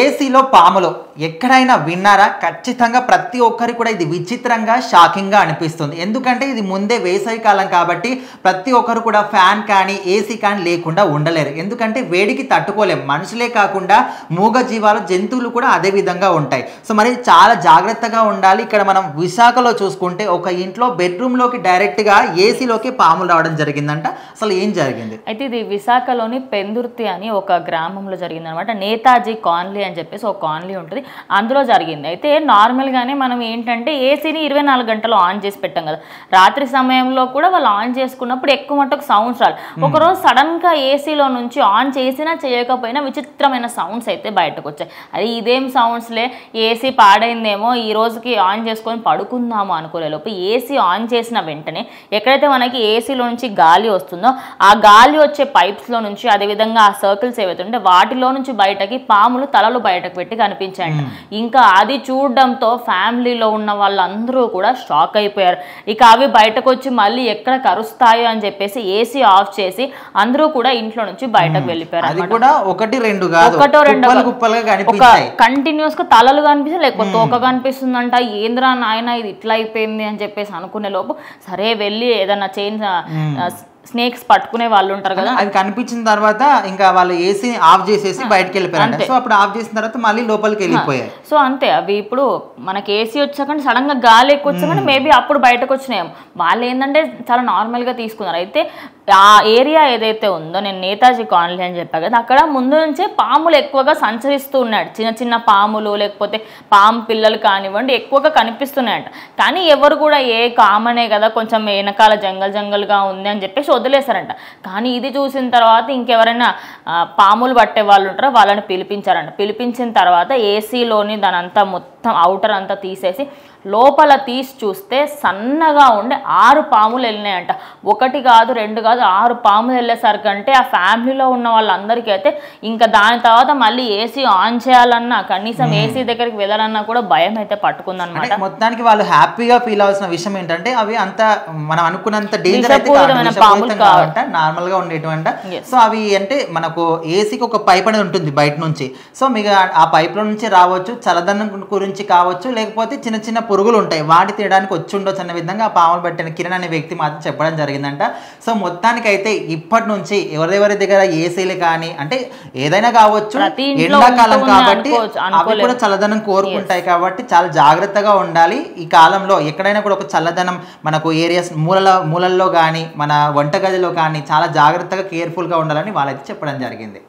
ఏసీలో పాములు ఎక్కడైనా విన్నారా? ఖచ్చితంగా ప్రతి ఒక్కరికి కూడా ఇది విచిత్రంగా షాకింగ్గా అనిపిస్తుంది. ఎందుకంటే ఇది ముందే వేసవి కాలం కాబట్టి ప్రతి ఒక్కరు కూడా ఫ్యాన్ కానీ ఏసీ కానీ లేకుండా ఉండలేరు. ఎందుకంటే వేడికి తట్టుకోలేం. మనుషులే కాకుండా మూగ జీవాలు జంతువులు కూడా అదే విధంగా ఉంటాయి. సో మరి చాలా జాగ్రత్తగా ఉండాలి. ఇక్కడ మనం విశాఖలో చూసుకుంటే ఒక ఇంట్లో బెడ్రూమ్లోకి డైరెక్ట్గా ఏసీలోకి పాములు రావడం జరిగిందంట. అసలు ఏం జరిగింది? అయితే ఇది విశాఖలోని పెందుర్తి అని ఒక గ్రామంలో జరిగింది అనమాట. నేతాజీ కాలనీ అని చెప్పేసి ఒక కాలనీ ఉంటుంది, అందులో జరిగింది. అయితే నార్మల్గానే మనం ఏంటంటే ఏసీని 24 గంటలు ఆన్ చేసి పెట్టాం కదా, రాత్రి సమయంలో కూడా వాళ్ళు ఆన్ చేసుకున్నప్పుడు ఎక్కువ మటుకు సౌండ్స్ రాలి. ఒకరోజు సడన్గా ఏసీలో నుంచి ఆన్ చేసినా చేయకపోయినా విచిత్రమైన సౌండ్స్ అయితే బయటకు వచ్చాయి. అది ఇదేం సౌండ్స్లే, ఏసీ పాడైందేమో, ఈ రోజుకి ఆన్ చేసుకొని పడుకుందాము అనుకోలేలోపు ఏసీ ఆన్ చేసిన వెంటనే ఎక్కడైతే మనకి ఏసీలో నుంచి గాలి వస్తుందో ఆ గాలి వచ్చే పైప్స్లో నుంచి, అదేవిధంగా ఆ సర్కిల్స్ ఏవైతే ఉంటే వాటిలో నుంచి బయటకి పాములు తలలు బయటకు పెట్టి కనిపించాయంట. ఇంకా అది చూడడంతో ఫ్యామిలీలో ఉన్న వాళ్ళందరూ కూడా షాక్ అయిపోయారు. ఇక అవి బయటకు వచ్చి మళ్ళీ ఎక్కడ కరుస్తాయో అని చెప్పేసి ఏసీ ఆఫ్ చేసి అందరూ కూడా ఇంట్లో నుంచి బయటకు వెళ్ళిపోయారు. ఒకటో రెండో కంటిన్యూస్ గా తలలు కనిపిస్తుంది, లేకపోతే తోక కనిపిస్తుందంట. ఏంద్రా నాయన ఇది ఇట్లా అయిపోయింది అని చెప్పేసి అనుకునే లోపు సరే వెళ్ళి ఏదన్నా స్నేక్స్ పట్టుకునే వాళ్ళు ఉంటారు కదా, అవి కనిపించిన తర్వాత ఇంకా వాళ్ళు ఏసీ ఆఫ్ చేసేసి బయటకు వెళ్ళిపోయారు. సో అప్పుడు ఆఫ్ చేసిన తర్వాత మళ్ళీ లోపలికి వెళ్ళిపోయాయి. సో అంతే, అవి ఇప్పుడు మనకి ఏసీ వచ్చాకంటే సడన్ గా గాలి ఎక్కువ వచ్చాకంటే మేబీ అప్పుడు బయటకు వచ్చినాయి. వాళ్ళు ఏంటంటే చాలా నార్మల్ గా తీసుకున్నారు. అయితే ఆ ఏరియా ఏదైతే ఉందో, నేను నేతాజీ కాలనీ అని చెప్పా కదా, అక్కడ ముందు నుంచే పాములు ఎక్కువగా సంచరిస్తూ ఉన్నాడు. చిన్న చిన్న పాములు లేకపోతే పాము పిల్లలు కానివ్వండి ఎక్కువగా కనిపిస్తున్నాయంట. కానీ ఎవరు కూడా కామనే కదా, కొంచెం వెనకాల జంగల్గా ఉంది అని చెప్పేసి వదిలేశారంట. కానీ ఇది చూసిన తర్వాత ఇంకెవరైనా పాములు పట్టే వాళ్ళు ఉంటారో వాళ్ళని పిలిపించారంట. పిలిపించిన తర్వాత ఏసీలోని దానంతా మొత్తం అవుటర్ అంతా తీసేసి లోపల తీసి చూస్తే సన్నగా ఉండే 6 పాములు వెళ్ళినాయంట. 1 కాదు 2 కాదు 6 పాములు వెళ్ళేసరికి అంటే ఆ ఫ్యామిలీలో ఉన్న వాళ్ళందరికీ అయితే ఇంకా దాని తర్వాత మళ్ళీ ఏసీ ఆన్ చేయాలన్నా, కనీసం ఏసీ దగ్గరికి వెళ్ళాలన్నా కూడా భయం అయితే పట్టుకుందన్నమాట. మొత్తానికి వాళ్ళు హ్యాపీగా ఫీల్ అవ్వాల్సిన విషయం ఏంటంటే అవి అంత మనం అనుకున్నంత డేంజర్ నార్మల్ గా ఉండేటువంటి. సో అవి అంటే మనకు ఏసీకి ఒక పైప్ అనేది ఉంటుంది బయట నుంచి. సో మీకు ఆ పైప్ లో నుంచి రావచ్చు, చల్లదనం గురించి కావచ్చు, లేకపోతే చిన్న చిన్న పురుగులు ఉంటాయి, వాటి తీయడానికి వచ్చి ఉండొచ్చు అన్న విధంగా ఆ పాములు పట్టిన కిరణ్ అనే వ్యక్తి మాత్రం చెప్పడం జరిగిందంట. సో మొత్తానికైతే ఇప్పటి నుంచి ఎవరెవరి దగ్గర ఏసీలు కానీ అంటే ఏదైనా కావచ్చు, ఎండాకాలం కాబట్టి అవి కూడా చల్లదనం కోరుకుంటాయి కాబట్టి చాలా జాగ్రత్తగా ఉండాలి. ఈ కాలంలో ఎక్కడైనా కూడా ఒక చల్లదనం మనకు ఏరియాస్ మూలల్లో కానీ మన వంటగదిలో కానీ చాలా జాగ్రత్తగా కేర్ఫుల్గా ఉండాలని వాళ్ళైతే చెప్పడం జరిగింది.